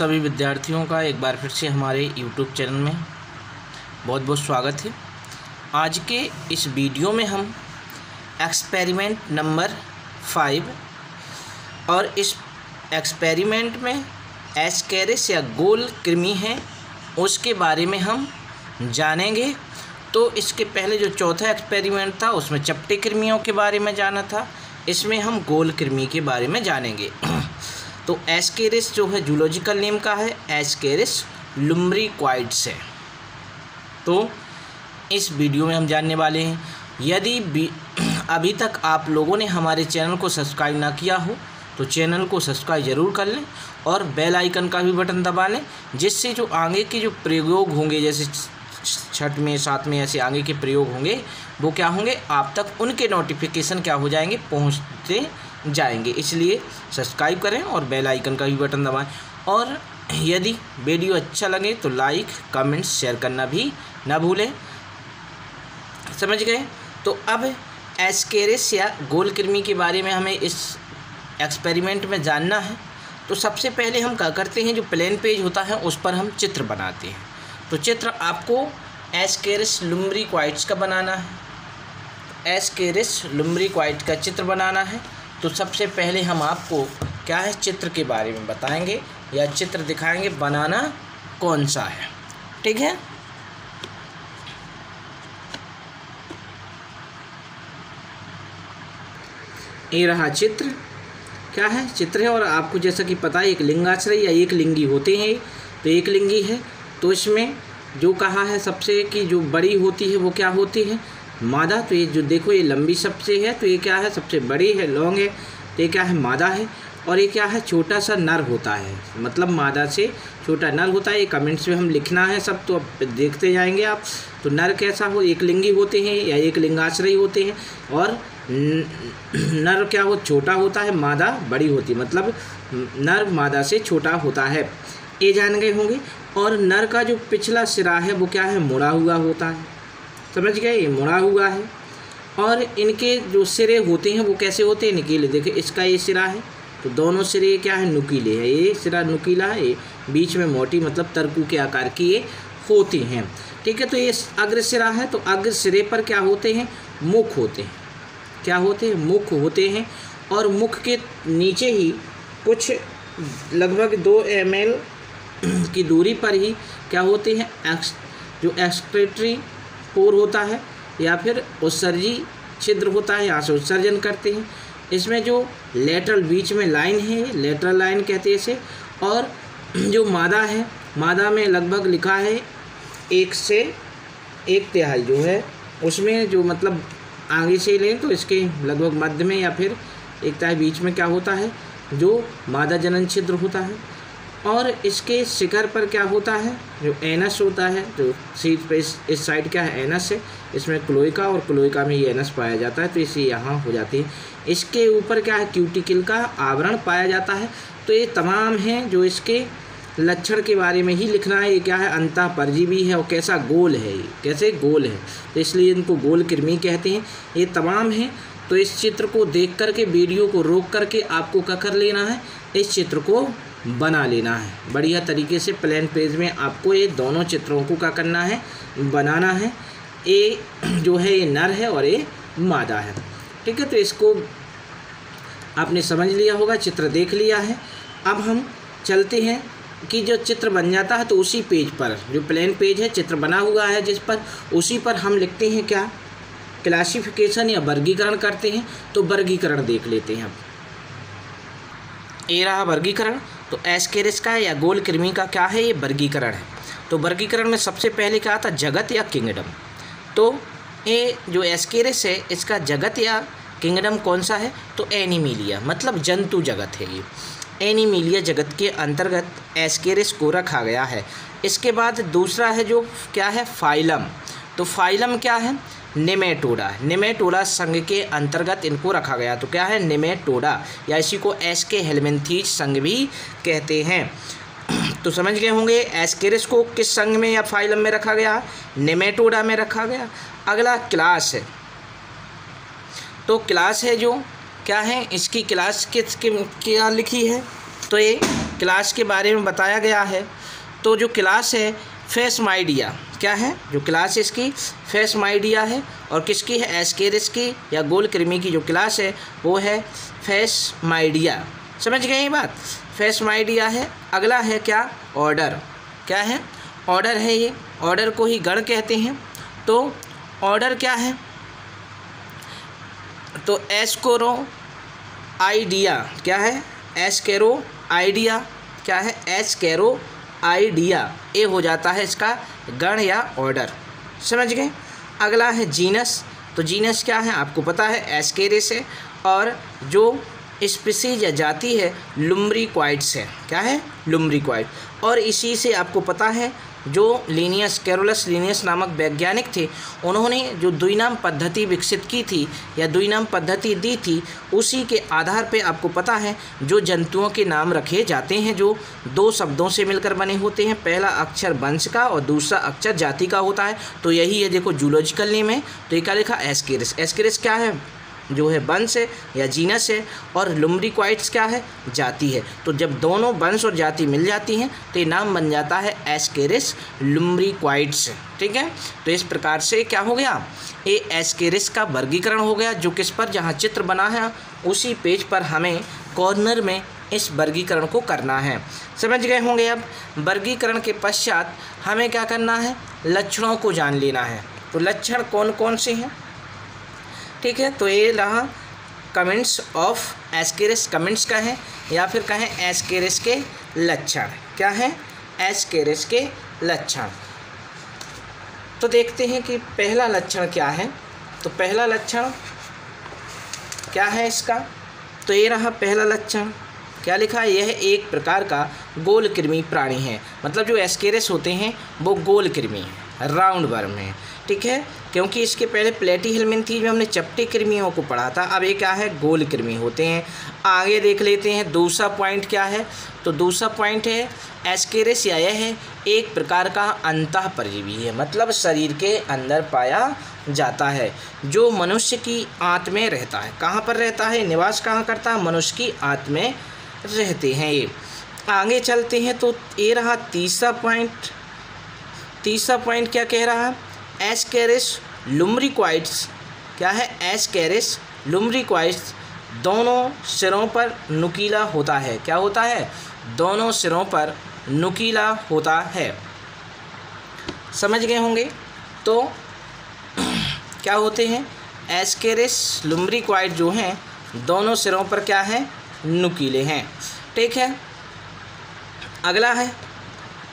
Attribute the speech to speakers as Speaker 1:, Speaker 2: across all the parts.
Speaker 1: सभी विद्यार्थियों का एक बार फिर से हमारे YouTube चैनल में बहुत बहुत स्वागत है। आज के इस वीडियो में हम एक्सपेरिमेंट नंबर 5 और इस एक्सपेरिमेंट में एस्केरिस या गोल कृमि है उसके बारे में हम जानेंगे। तो इसके पहले जो चौथा एक्सपेरिमेंट था उसमें चपटे कृमियों के बारे में जाना था, इसमें हम गोल कृमि के बारे में जानेंगे। तो एस्केरिस जो है जूलॉजिकल नेम का है, एस्केरिस लुम्ब्रिक्वाइड्स है। तो इस वीडियो में हम जानने वाले हैं। यदि अभी तक आप लोगों ने हमारे चैनल को सब्सक्राइब ना किया हो तो चैनल को सब्सक्राइब ज़रूर कर लें और बेल आइकन का भी बटन दबा लें, जिससे जो आगे के जो प्रयोग होंगे, जैसे छठ में, साथ में ऐसे आगे के प्रयोग होंगे, वो क्या होंगे, आप तक उनके नोटिफिकेशन क्या हो जाएंगे, पहुंचते जाएंगे। इसलिए सब्सक्राइब करें और बेल आइकन का भी बटन दबाएं। और यदि वीडियो अच्छा लगे तो लाइक, कमेंट, शेयर करना भी ना भूलें। समझ गए? तो अब एस्केरिस या गोल कृमि के बारे में हमें इस एक्सपेरिमेंट में जानना है। तो सबसे पहले हम क्या करते हैं, जो प्लेन पेज होता है उस पर हम चित्र बनाते हैं। तो चित्र आपको एस्केरिस लुम्ब्रिक्वाइड्स का बनाना है। एस्केरिस लुम्ब्रिक्वाइड्स का चित्र बनाना है। तो सबसे पहले हम आपको क्या है, चित्र के बारे में बताएंगे या चित्र दिखाएंगे, बनाना कौन सा है। ठीक है? ये रहा चित्र। क्या है, चित्र है। और आपको जैसा कि पता है एक लिंगाश्रयी या एक लिंगी होते हैं। तो एक लिंगी है, तो इसमें जो कहा है सबसे कि जो बड़ी होती है वो क्या होती है, मादा। तो ये जो देखो ये लंबी सबसे है, तो ये क्या है, सबसे बड़ी है, लॉन्ग है, तो ये क्या है, मादा है। और ये क्या है, छोटा सा नर होता है, मतलब मादा से छोटा नर होता है। ये कमेंट्स में हम लिखना है सब, तो अब देखते जाएंगे आप। तो नर कैसा हो, एक लिंगी होते हैं या एक लिंगाश्रयी होते हैं। और नर क्या हो, छोटा होता है, मादा बड़ी होती है, मतलब नर मादा से छोटा होता है। ये जान गए होंगे। और नर का जो पिछला सिरा है वो क्या है, मुड़ा हुआ होता है। समझ गए, ये मुड़ा हुआ है। और इनके जो सिरे होते हैं वो कैसे होते हैं, नुकीले। देखिए इसका ये सिरा है, तो दोनों सिरे क्या है, नुकीले है। ये सिरा नुकीला है, ये बीच में मोटी, मतलब तरकू के आकार की ये होती हैं। ठीक है? तो ये अग्र सिरा है, तो अग्र सिरे पर क्या होते हैं, मुख होते हैं। क्या होते हैं, मुख होते हैं। और मुख के नीचे ही कुछ लगभग 2 ml की दूरी पर ही क्या होते हैं, जो एक्सक्रीटरी पोर होता है या फिर उत्सर्जी छिद्र होता है, यहाँ से उत्सर्जन करते हैं। इसमें जो लेटरल बीच में लाइन है, लेटरल लाइन कहते हैं इसे। और जो मादा है, मादा में लगभग लिखा है 1 से 1/3 जो है, उसमें जो मतलब आगे से लें तो इसके लगभग मध्य में या फिर 1/3 बीच में क्या होता है, जो मादा जनन छिद्र होता है। और इसके शिखर पर क्या होता है, जो एनस होता है, जो सीट पे इस साइड क्या है, एनस है। इसमें क्लोइका, और क्लोइका में ये एनस पाया जाता है, तो इसे यहाँ हो जाती है। इसके ऊपर क्या है, क्यूटिकल का आवरण पाया जाता है। तो ये तमाम हैं जो इसके लक्षण के बारे में ही लिखना है। ये क्या है, अंतः परजीवी है और कैसा, गोल है। ये कैसे, गोल है, तो इसलिए इनको गोल कृमि कहते हैं। ये तमाम हैं। तो इस चित्र को देख करके, वीडियो को रोक करके आपको क्या कर लेना है, इस चित्र को बना लेना है बढ़िया तरीके से। प्लेन पेज में आपको ये दोनों चित्रों को क्या करना है, बनाना है। ये जो है ये नर है और ये मादा है। ठीक है? तो इसको आपने समझ लिया होगा, चित्र देख लिया है। अब हम चलते हैं कि जो चित्र बन जाता है तो उसी पेज पर, जो प्लेन पेज है, चित्र बना हुआ है जिस पर, उसी पर हम लिखते हैं क्या, क्लासिफिकेशन या वर्गीकरण करते हैं। तो वर्गीकरण देख लेते हैं अब। ये रहा वर्गीकरण। तो एस्केरिस का या गोल कृमि का क्या है, ये वर्गीकरण है। तो वर्गीकरण में सबसे पहले क्या आता, जगत या किंगडम। तो ये जो एस्केरिस है इसका जगत या किंगडम कौन सा है, तो एनिमिलिया, मतलब जंतु जगत है। ये एनिमिलिया जगत के अंतर्गत एस्केरिस को रखा गया है। इसके बाद दूसरा है जो क्या है, फाइलम। तो फाइलम क्या है, नेमेटोडा। नेमेटोडा संघ के अंतर्गत इनको रखा गया। तो क्या है, नेमेटोडा, या इसी को एस्के हेलमिन्थीज संघ भी कहते हैं। तो समझ गए होंगे एस्केरिस को किस संघ में या फाइलम में रखा गया, नेमेटोडा में रखा गया। अगला क्लास है। तो क्लास है जो क्या है, इसकी क्लास क्या लिखी है, तो ये क्लास के बारे में बताया गया है। तो जो क्लास है फेसमाइडिया, क्या है जो क्लास इसकी फेसमाइडिया है, और किसकी है एस्केरिस की या गोल कृमि की जो क्लास है वो है फेसमाइडिया। समझ गए ये बात, फेसमाइडिया है। अगला है क्या ऑर्डर, क्या है ऑर्डर है, ये ऑर्डर को ही गण कहते हैं। तो ऑर्डर क्या है, तो एस्केरोआइडिया, क्या है एस्केरोआइडिया, क्या है एस्केरोआइडिया, ये हो जाता है इसका गण या ऑर्डर। समझ गए। अगला है जीनस, तो जीनस क्या है आपको पता है एस्केरिस है, और जो स्पीसीज या जाति है लुम्ब्रिक्वाइड्स है, क्या है लुम्ब्रिक्वाइड। और इसी से आपको पता है जो लिनियस कैरोलस लिनियस नामक वैज्ञानिक थे, उन्होंने जो द्विनाम पद्धति विकसित की थी या द्विनाम पद्धति दी थी, उसी के आधार पे आपको पता है जो जंतुओं के नाम रखे जाते हैं जो दो शब्दों से मिलकर बने होते हैं, पहला अक्षर वंश का और दूसरा अक्षर जाति का होता है। तो यही है देखो जूलॉजिकल नेम है, तो ये क्या लिखा एस्केरिस। एस्केरिस क्या है जो है वंश है या जीनस है, और लुम्ब्रिक्वाइड्स क्या है जाति है। तो जब दोनों वंश और जाति मिल जाती हैं तो ये नाम बन जाता है एस्केरिस लुम्ब्रिक्वाइड्स। ठीक है, तो इस प्रकार से क्या हो गया, ये एस्केरिस का वर्गीकरण हो गया, जो किस पर जहाँ चित्र बना है उसी पेज पर हमें कॉर्नर में इस वर्गीकरण को करना है। समझ गए होंगे। अब वर्गीकरण के पश्चात हमें क्या करना है, लक्षणों को जान लेना है। तो लक्षण कौन कौन से हैं, ठीक है, तो ये रहा कमेंट्स ऑफ एस्केरिस, कमेंट्स का है या फिर कहें एस्केरिस के लक्षण, क्या है एस्केरिस के लक्षण। तो देखते हैं कि पहला लक्षण क्या है। तो पहला लक्षण क्या है इसका, तो ये रहा पहला लक्षण, क्या लिखा है, यह एक प्रकार का गोल कृमि प्राणी है। मतलब जो एस्केरिस होते हैं वो गोल कृमि है, राउंड वर्म है। ठीक है, क्योंकि इसके पहले प्लेटीहेल्मिन थी जो हमने चपटी कृमियों को पढ़ा था, अब ये क्या है गोल कृमि होते हैं। आगे देख लेते हैं दूसरा पॉइंट क्या है। तो दूसरा पॉइंट है एस्केरिस या यह है एक प्रकार का अंतः परजीवी है, मतलब शरीर के अंदर पाया जाता है, जो मनुष्य की आंत में रहता है। कहाँ पर रहता है, निवास कहाँ करता है, मनुष्य की आंत में रहते हैं ये। आगे चलते हैं तो ये रहा तीसरा पॉइंट। तीसरा पॉइंट क्या कह रहा है, एस्केरिस लुम्ब्रिक्वाइड्स, क्या है एस्केरिस लुम्ब्रिक्वाइड्स दोनों सिरों पर नुकीला होता है। क्या होता है, दोनों सिरों पर नुकीला होता है। समझ गए होंगे। तो क्या होते हैं एस्केरिस लुम्ब्रिक्वाइड जो हैं दोनों सिरों पर क्या है नुकीले हैं। ठीक है, अगला है,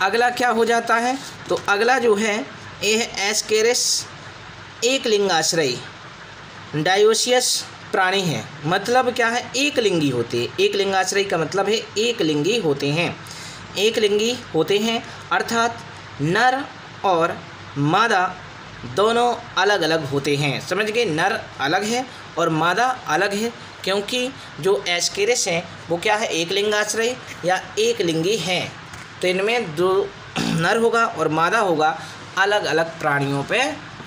Speaker 1: अगला क्या हो जाता है, तो अगला जो है ये है एस्केरिस एक लिंगाश्रयी डायोसियस प्राणी है। मतलब क्या है एक लिंगी होते हैं, एक लिंगाश्रयी का मतलब है एक लिंगी होते हैं, एक लिंगी होते हैं अर्थात नर और मादा दोनों अलग अलग होते हैं। समझ गए, नर अलग है और मादा अलग है, क्योंकि जो एस्केरिस हैं वो क्या है एक लिंगाश्रयी या एक लिंगी हैं। तो इनमें दो नर होगा और मादा होगा, अलग अलग प्राणियों पे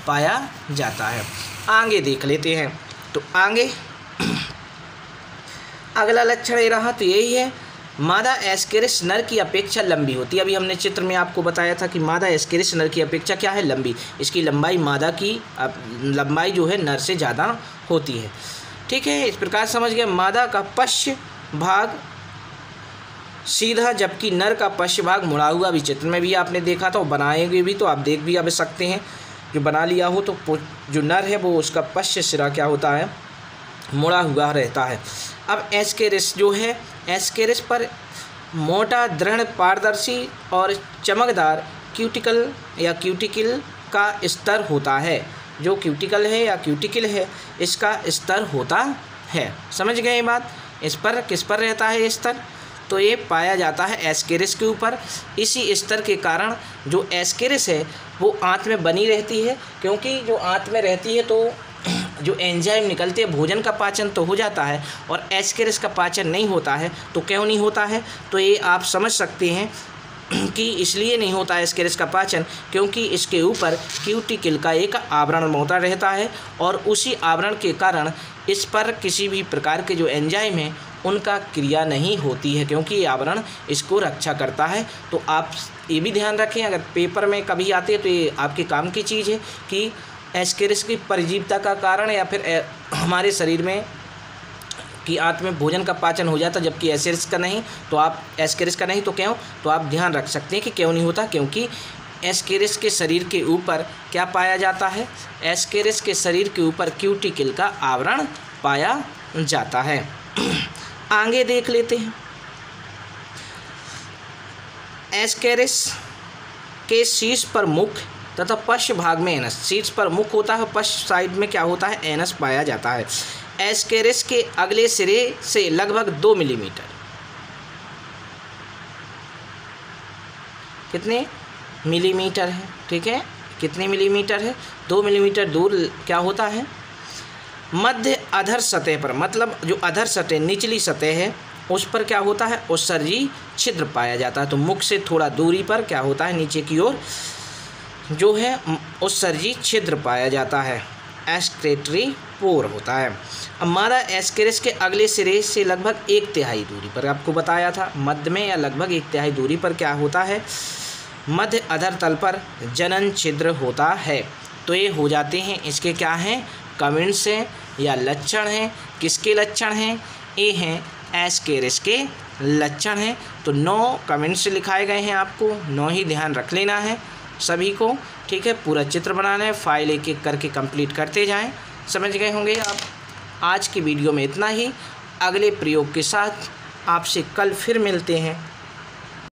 Speaker 1: पाया जाता है। आगे देख लेते हैं। तो आगे अगला लक्षण ये रहा, तो यही है मादा एस्केरिस नर की अपेक्षा लंबी होती है। अभी हमने चित्र में आपको बताया था कि मादा एस्केरिस नर की अपेक्षा क्या है लंबी, इसकी लंबाई मादा की लंबाई जो है नर से ज़्यादा होती है। ठीक है, इस प्रकार समझ गए। मादा का पश्च भाग सीधा, जबकि नर का पश्च भाग मुड़ा हुआ। भी चित्र में भी आपने देखा था, वो बनाएंगे भी तो आप देख भी अब सकते हैं, जो बना लिया हो तो जो नर है वो उसका पश्च सिरा क्या होता है मुड़ा हुआ रहता है। अब एस्केरिस जो है एस्केरिस पर मोटा दृढ़ पारदर्शी और चमकदार क्यूटिकल या क्यूटिकल का स्तर होता है। जो क्यूटिकल है या क्यूटिकल है इसका स्तर होता है। समझ गए ये बात। इस पर किस पर रहता है ये स्तर, तो ये पाया जाता है एस्केरिस के ऊपर। इसी स्तर के कारण जो एस्केरिस है वो आंत में बनी रहती है, क्योंकि जो आंत में रहती है तो जो एंजाइम निकलते हैं भोजन का पाचन तो हो जाता है, और एस्केरिस का पाचन नहीं होता है। तो क्यों नहीं होता है, तो ये आप समझ सकते हैं कि इसलिए नहीं होता है एस्केरिस का पाचन, क्योंकि इसके ऊपर क्यूटिकल का एक आवरण मोटा रहता है, और उसी आवरण के कारण इस पर किसी भी प्रकार के जो एंजाइम हैं उनका क्रिया नहीं होती है, क्योंकि ये आवरण इसको रक्षा करता है। तो आप ये भी ध्यान रखें, अगर पेपर में कभी आते हैं तो ये आपके काम की चीज़ है कि एस्केरिस की परजीवता का कारण या फिर हमारे शरीर में कि आंत में भोजन का पाचन हो जाता, जबकि एस्केरिस का नहीं। तो आप एस्केरिस का नहीं तो क्यों, तो आप ध्यान रख सकते हैं कि क्यों नहीं होता, क्योंकि एस्केरिस के शरीर के ऊपर क्या पाया जाता है, एस्केरिस के शरीर के ऊपर क्यूटिकल का आवरण पाया जाता है। आगे देख लेते हैं। एस्केरिस के शीर्ष पर मुख तथा पश्च भाग में एनस, शीर्ष पर मुख होता है, पश्च साइड में क्या होता है, एनस पाया जाता है। एस्केरिस के अगले सिरे से लगभग 2 मिलीमीटर, कितने मिलीमीटर है, ठीक है, कितने मिलीमीटर है, 2 मिलीमीटर दूर क्या होता है, मध्य अधर सतह पर, मतलब जो अधर सतह निचली सतह है उस पर क्या होता है, उत्सर्जी छिद्र पाया जाता है। तो मुख से थोड़ा दूरी पर क्या होता है, नीचे की ओर जो है उत्सर्जी छिद्र पाया जाता है, एक्सक्रेटरी पोर होता है। अब मादा एस्केरिस के अगले सिरे से लगभग 1/3 दूरी पर, आपको बताया था मध्य में या लगभग 1/3 दूरी पर क्या होता है, मध्य अधर तल पर जनन छिद्र होता है। तो ये हो जाते हैं इसके क्या हैं, कमेंट्स हैं या लक्षण हैं। किसके लक्षण हैं, ये हैं एस्केरिस के लक्षण हैं। तो 9 कमेंट्स लिखाए गए हैं, आपको 9 ही ध्यान रख लेना है सभी को, ठीक है। पूरा चित्र बनाना है, फाइल एक एक करके कंप्लीट करते जाएं, समझ गए होंगे आप। आज की वीडियो में इतना ही, अगले प्रयोग के साथ आपसे कल फिर मिलते हैं।